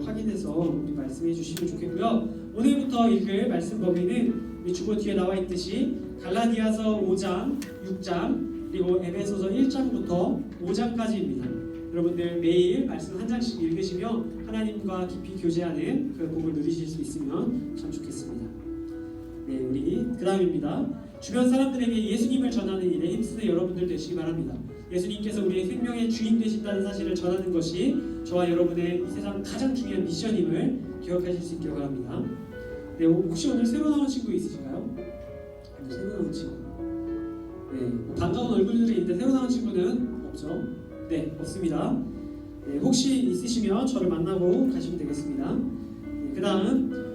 확인해서 우리 말씀해 주시면 좋겠고요. 오늘부터 읽을 말씀 범위는 우리 주보 뒤에 나와 있듯이 갈라디아서 5장, 6장 그리고 에베소서 1장부터 5장까지입니다. 여러분들 매일 말씀 한 장씩 읽으시며 하나님과 깊이 교제하는 그 복을 누리실 수 있으면 참 좋겠습니다. 네, 우리 그 다음입니다. 주변 사람들에게 예수님을 전하는 일에 힘쓰는 여러분들 되시기 바랍니다. 예수님께서 우리의 생명의 주인 되신다는 사실을 전하는 것이 저와 여러분의 이 세상 가장 중요한 미션임을 기억하실 수 있기를 바랍니다. 네, 혹시 오늘 새로 나온 친구 있으신가요? 새로 나온 친구. 네, 반가운 얼굴들이 있는데 새로 나온 친구는 없죠? 네, 없습니다. 네, 혹시 있으시면 저를 만나고 가시면 되겠습니다. 네, 그 다음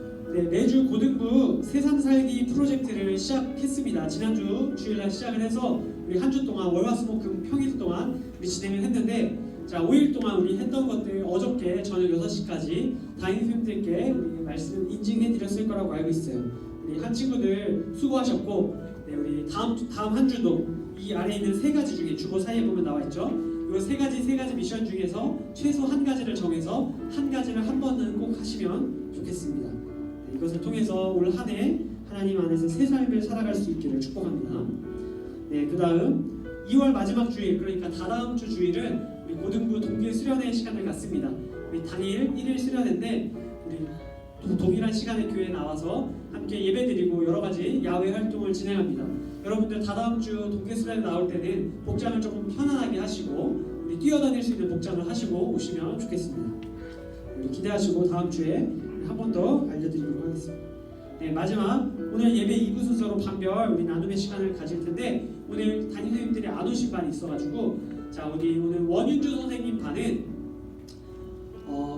매주 고등부 세상 살기 프로젝트를 시작했습니다. 지난주 주일날 시작을 해서 우리 한 주 동안 월화수목금 평일 동안 우리 진행을 했는데 자 5일 동안 우리 했던 것들 어저께 저녁 6시까지 담임선생님들께 우리 말씀 인증해 드렸을 거라고 알고 있어요. 우리 한 친구들 수고하셨고 우리 다음 한 주도 이 아래에 있는 세 가지 중에 주보 사이에 보면 나와 있죠. 이 세 가지 미션 중에서 최소 한 가지를 정해서 한 가지를 한 번은 꼭 하시면 좋겠습니다. 이것을 통해서 올 한 해 하나님 안에서 새 삶을 살아갈 수 있기를 축복합니다. 네, 그 다음 2월 마지막 주일, 그러니까 다다음 주 주일은 우리 고등부 동계 수련회 시간을 갖습니다. 우리 당일 1일 수련회인데 우리 동일한 시간에 교회에 나와서 함께 예배드리고 여러 가지 야외 활동을 진행합니다. 여러분들 다다음 주 동계 수련회 나올 때는 복장을 조금 편안하게 하시고 우리 뛰어다닐 수 있는 복장을 하시고 오시면 좋겠습니다. 우리 기대하시고 다음 주에 한 번 더 알려드리도록 하겠습니다. 네, 마지막 오늘 예배 2부 순서로 반별 우리 나눔의 시간을 가질 텐데 오늘 담임선생님들이 안 오신 반이 있어가지고 자 우리 오늘 원윤주 선생님 반은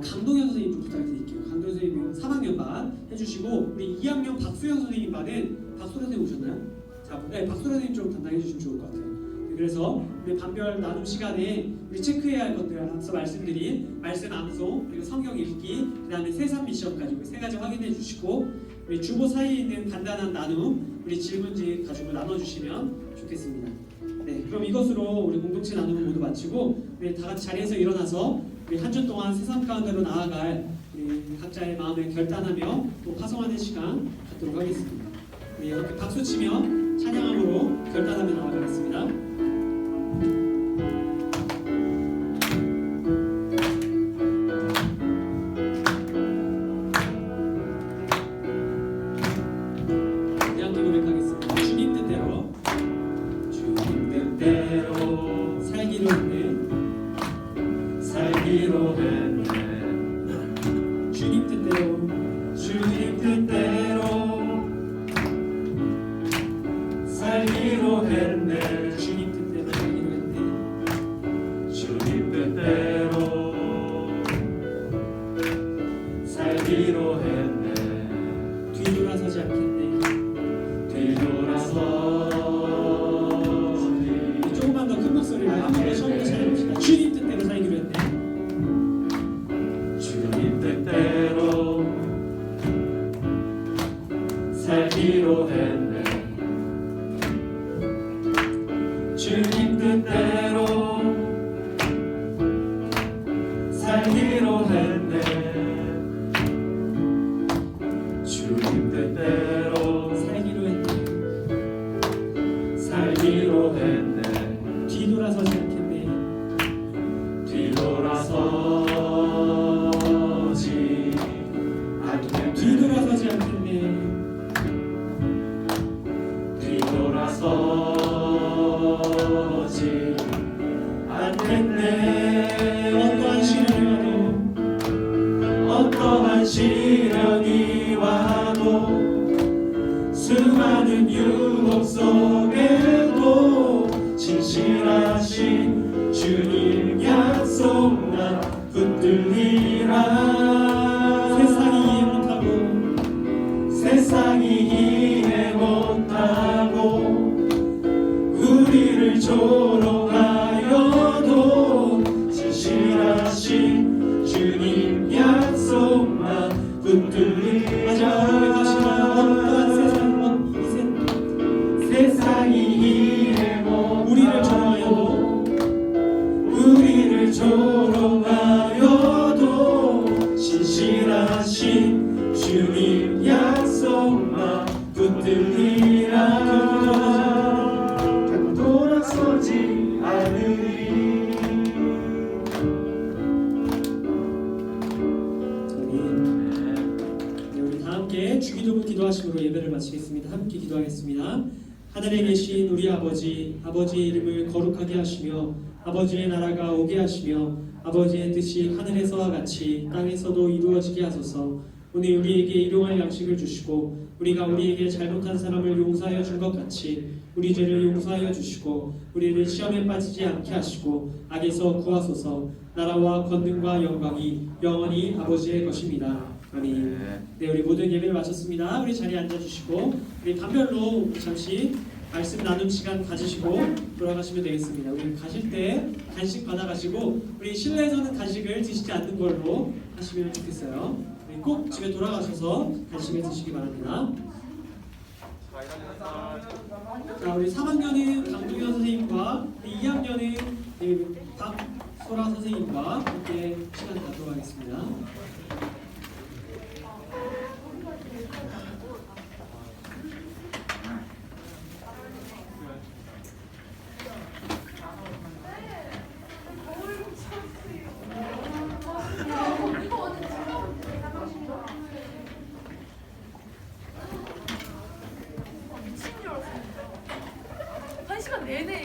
강동현 선생님 좀 부탁드릴게요. 강동현 선생님 3학년 반 해주시고 우리 2학년 박수현 선생님 반은 박소 선생님 오셨나요? 자, 네, 박소 선생님 좀 담당해 주시면 좋을 것 같아요. 그래서 우리 반별 나눔 시간에 우리 체크해야 할 것들 앞서 말씀드린 말씀 암송 그리고 성경 읽기 그 다음에 세상 미션까지 세 가지 확인해 주시고 우리 주보 사이에 있는 간단한 나눔 우리 질문지 가지고 나눠주시면 좋겠습니다. 네, 그럼 이것으로 우리 공동체 나눔을 모두 마치고 우리 다 같이 자리에서 일어나서 우리 한 주 동안 세상 가운데로 나아갈 우리 각자의 마음을 결단하며 또 파송하는 시간 갖도록 하겠습니다. 우리 이렇게 박수 치며 찬양함으로 결단하며 나아가겠습니다. 주님 뜻대로 살기로 했네. 주님 뜻대로 살기로 했네. 뒤돌아서지 않겠네. 뒤돌아서지 않겠네. 뒤돌아서지 않겠네. 뒤돌아서지 않겠네. 어떠한 시련이 와도 수많은 유혹 속에도 진실하신 주님 약속만 붙들리라. 세상이 이해 못하고 우리를 조롱하여도 진실하신 주님 약속만 붙들리라. 세상이 이해 못하고 우리를 조롱하여도 진실하신 주님 약속만 붙들리라. 결코 돌아서지 않으리. 네, 우리 다 함께 주기도문 기도하심으로 예배를 마치겠습니다. 함께 기도하겠습니다. 하늘에 계신 우리 아버지, 아버지의 이름을 거룩하게 하시며 아버지의 나라가 오게 하시며 아버지의 뜻이 하늘에서와 같이 땅에서도 이루어지게 하소서. 오늘 우리에게 일용할 양식을 주시고 우리가 우리에게 잘못한 사람을 용서하여 준 것 같이 우리 죄를 용서하여 주시고 우리를 시험에 빠지지 않게 하시고 악에서 구하소서. 나라와 권능과 영광이 영원히 아버지의 것입니다. 아멘. 네, 우리 모든 예배를 마쳤습니다. 우리 자리에 앉아주시고 우리 단별로 잠시 말씀 나눔 시간 가지시고 돌아가시면 되겠습니다. 우리 가실 때 간식 받아가시고 우리 실내에서는 간식을 드시지 않는 걸로 하시면 좋겠어요. 우리 꼭 집에 돌아가셔서 간식을 드시기 바랍니다. 자, 우리 3학년은 강동현 선생님과 2학년은 박소라 선생님과 함께 시간 갖도록 하겠습니다. 한 시간 내내